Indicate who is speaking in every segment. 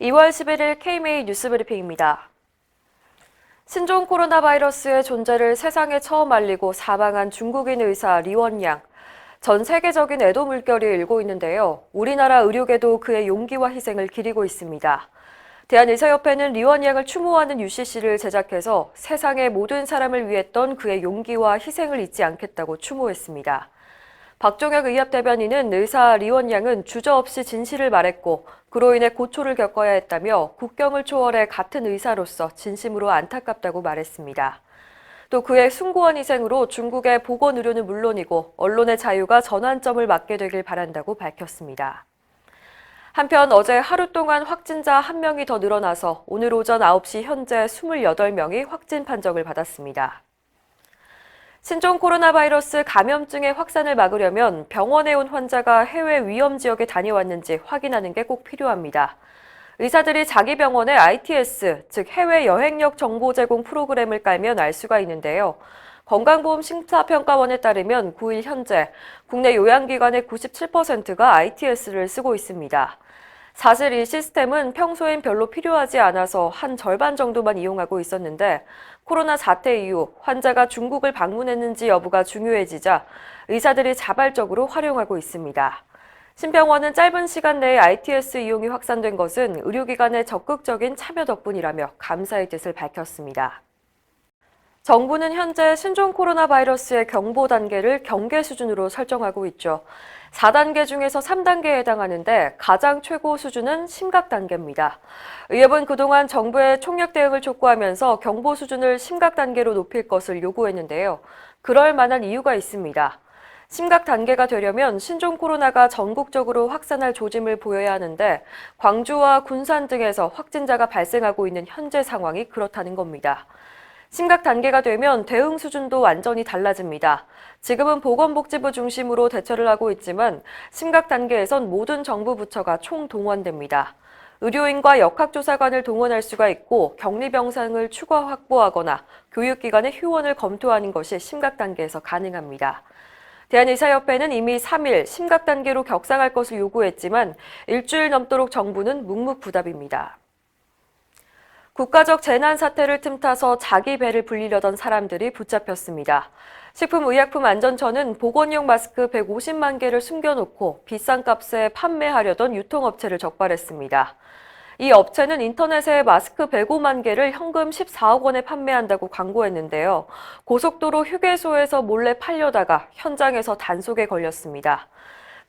Speaker 1: 2월 11일 KMA 뉴스브리핑입니다. 신종 코로나 바이러스의 존재를 세상에 처음 알리고 사망한 중국인 의사 리원양. 전 세계적인 애도 물결이 일고 있는데요. 우리나라 의료계도 그의 용기와 희생을 기리고 있습니다. 대한의사협회는 리원양을 추모하는 UCC를 제작해서 세상의 모든 사람을 위했던 그의 용기와 희생을 잊지 않겠다고 추모했습니다. 박종혁 의협 대변인은 의사 리원양은 주저없이 진실을 말했고 그로 인해 고초를 겪어야 했다며 국경을 초월해 같은 의사로서 진심으로 안타깝다고 말했습니다. 또 그의 숭고한 희생으로 중국의 보건의료는 물론이고 언론의 자유가 전환점을 맞게 되길 바란다고 밝혔습니다. 한편 어제 하루 동안 확진자 1명이 더 늘어나서 오늘 오전 9시 현재 28명이 확진 판정을 받았습니다. 신종 코로나 바이러스 감염증의 확산을 막으려면 병원에 온 환자가 해외 위험 지역에 다녀왔는지 확인하는 게 꼭 필요합니다. 의사들이 자기 병원에 ITS, 즉 해외 여행력 정보 제공 프로그램을 깔면 알 수가 있는데요. 건강보험심사평가원에 따르면 9일 현재 국내 요양기관의 97%가 ITS를 쓰고 있습니다. 사실 이 시스템은 평소엔 별로 필요하지 않아서 한 절반 정도만 이용하고 있었는데 코로나 사태 이후 환자가 중국을 방문했는지 여부가 중요해지자 의사들이 자발적으로 활용하고 있습니다. 신병원은 짧은 시간 내에 ITS 이용이 확산된 것은 의료기관의 적극적인 참여 덕분이라며 감사의 뜻을 밝혔습니다. 정부는 현재 신종 코로나 바이러스의 경보 단계를 경계 수준으로 설정하고 있죠. 4단계 중에서 3단계에 해당하는데 가장 최고 수준은 심각 단계입니다. 의협은 그동안 정부의 총력 대응을 촉구하면서 경보 수준을 심각 단계로 높일 것을 요구했는데요. 그럴 만한 이유가 있습니다. 심각 단계가 되려면 신종 코로나가 전국적으로 확산할 조짐을 보여야 하는데 광주와 군산 등에서 확진자가 발생하고 있는 현재 상황이 그렇다는 겁니다. 심각 단계가 되면 대응 수준도 완전히 달라집니다. 지금은 보건복지부 중심으로 대처를 하고 있지만 심각 단계에선 모든 정부 부처가 총동원됩니다. 의료인과 역학조사관을 동원할 수가 있고 격리병상을 추가 확보하거나 교육기관의 휴원을 검토하는 것이 심각 단계에서 가능합니다. 대한의사협회는 이미 3일 심각 단계로 격상할 것을 요구했지만 일주일 넘도록 정부는 묵묵부답입니다. 국가적 재난 사태를 틈타서 자기 배를 불리려던 사람들이 붙잡혔습니다. 식품의약품안전처는 보건용 마스크 150만 개를 숨겨놓고 비싼 값에 판매하려던 유통업체를 적발했습니다. 이 업체는 인터넷에 마스크 105만 개를 현금 14억 원에 판매한다고 광고했는데요. 고속도로 휴게소에서 몰래 팔려다가 현장에서 단속에 걸렸습니다.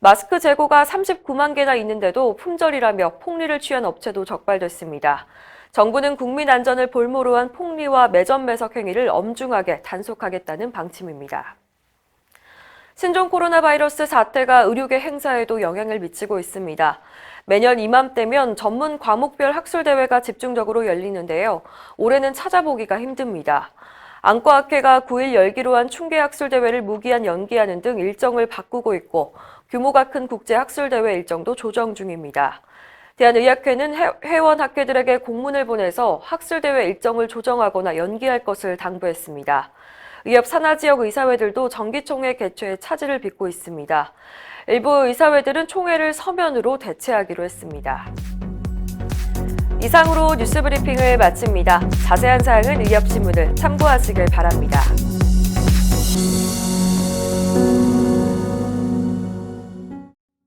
Speaker 1: 마스크 재고가 39만 개나 있는데도 품절이라며 폭리를 취한 업체도 적발됐습니다. 정부는 국민 안전을 볼모로 한 폭리와 매점 매석 행위를 엄중하게 단속하겠다는 방침입니다. 신종 코로나 바이러스 사태가 의료계 행사에도 영향을 미치고 있습니다. 매년 이맘때면 전문 과목별 학술대회가 집중적으로 열리는데요. 올해는 찾아보기가 힘듭니다. 안과학회가 9일 열기로 한 충계학술대회를 무기한 연기하는 등 일정을 바꾸고 있고 규모가 큰 국제학술대회 일정도 조정 중입니다. 대한의학회는 회원 학회들에게 공문을 보내서 학술대회 일정을 조정하거나 연기할 것을 당부했습니다. 의협 산하지역 의사회들도 정기총회 개최에 차질을 빚고 있습니다. 일부 의사회들은 총회를 서면으로 대체하기로 했습니다. 이상으로 뉴스브리핑을 마칩니다. 자세한 사항은 의협신문을 참고하시길 바랍니다.